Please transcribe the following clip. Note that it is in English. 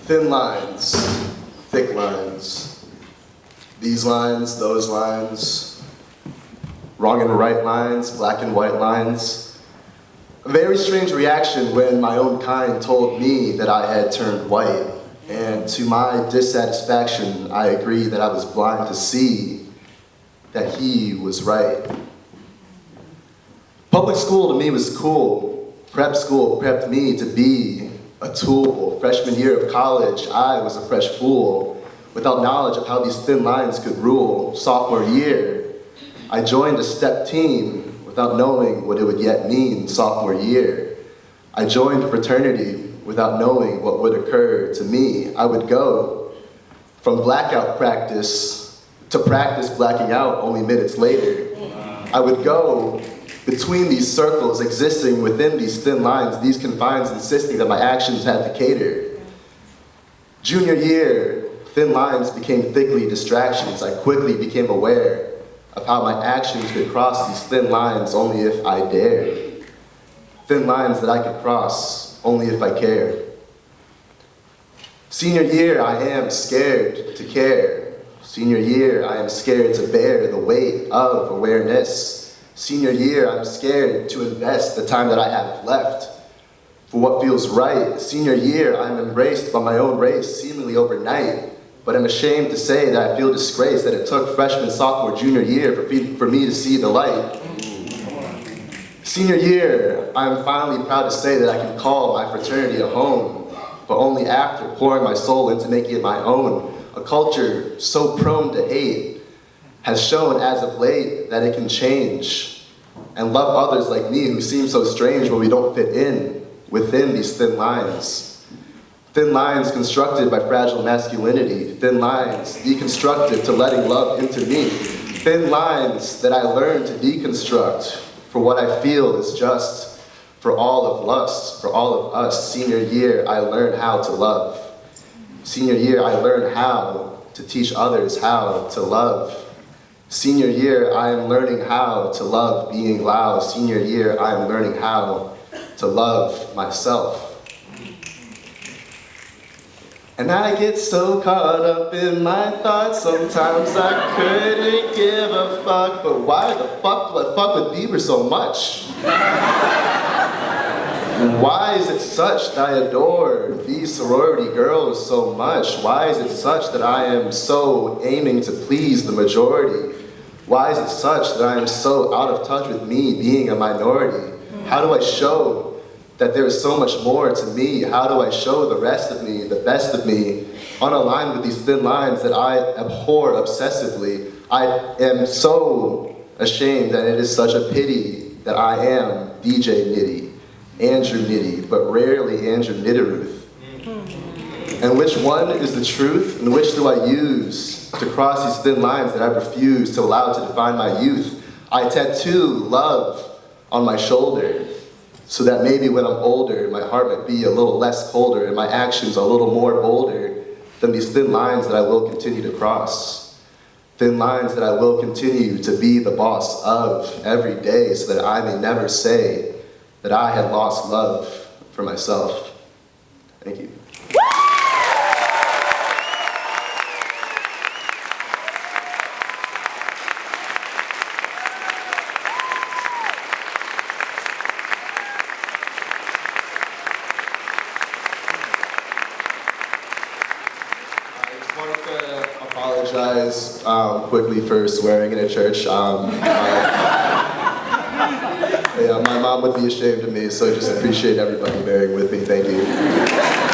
Thin lines, thick lines, these lines, those lines, wrong and right lines, black and white lines. A very strange reaction when my own kind told me that I had turned white, and to my dissatisfaction, I agreed that I was blind to see that he was right. Public school to me was cool. Prep school prepped me to be a tool. Freshman year of college, I was a fresh fool, without knowledge of how these thin lines could rule. Sophomore year, I joined a step team without knowing what it would yet mean. Sophomore year, I joined a fraternity without knowing what would occur to me. I would go from blackout practice to practice blacking out only minutes later. I would go between these circles, existing within these thin lines, these confines, insisting that my actions had to cater. Junior year, thin lines became thickly distractions. I quickly became aware of how my actions could cross these thin lines only if I dared. Thin lines that I could cross only if I cared. Senior year, I am scared to care. Senior year, I am scared to bear the weight of awareness. Senior year, I'm scared to invest the time that I have left for what feels right. Senior year, I'm embraced by my own race, seemingly overnight, but I'm ashamed to say that I feel disgraced that it took freshman, sophomore, junior year for me to see the light. Senior year, I'm finally proud to say that I can call my fraternity a home, but only after pouring my soul into making it my own. A culture so prone to hate has shown as of late that it can change and love others like me who seem so strange when we don't fit in within these thin lines. Thin lines constructed by fragile masculinity. Thin lines deconstructed to letting love into me. Thin lines that I learned to deconstruct for what I feel is just for all of lust, for all of us. Senior year, I learned how to love. Senior year, I learned how to teach others how to love. Senior year, I am learning how to love being loud. Senior year, I am learning how to love myself. And I get so caught up in my thoughts, sometimes I couldn't give a fuck, but why the fuck do I fuck with Bieber so much? Why is it such that I adore these sorority girls so much? Why is it such that I am so aiming to please the majority? Why is it such that I am so out of touch with me being a minority? How do I show that there is so much more to me? How do I show the rest of me, the best of me, unaligned with these thin lines that I abhor obsessively? I am so ashamed that it is such a pity that I am DJ Nitty, Andrew Nitty, but rarely Andrew Nitirouth. And which one is the truth, and which do I use to cross these thin lines that I refuse to allow to define my youth? I tattoo love on my shoulder, so that maybe when I'm older, my heart might be a little less colder, and my actions are a little more bolder than these thin lines that I will continue to cross. Thin lines that I will continue to be the boss of every day, so that I may never say that I had lost love for myself. Thank you. I wanted to apologize quickly for swearing in a church. Yeah, my mom would be ashamed of me, so I just appreciate everybody bearing with me. Thank you.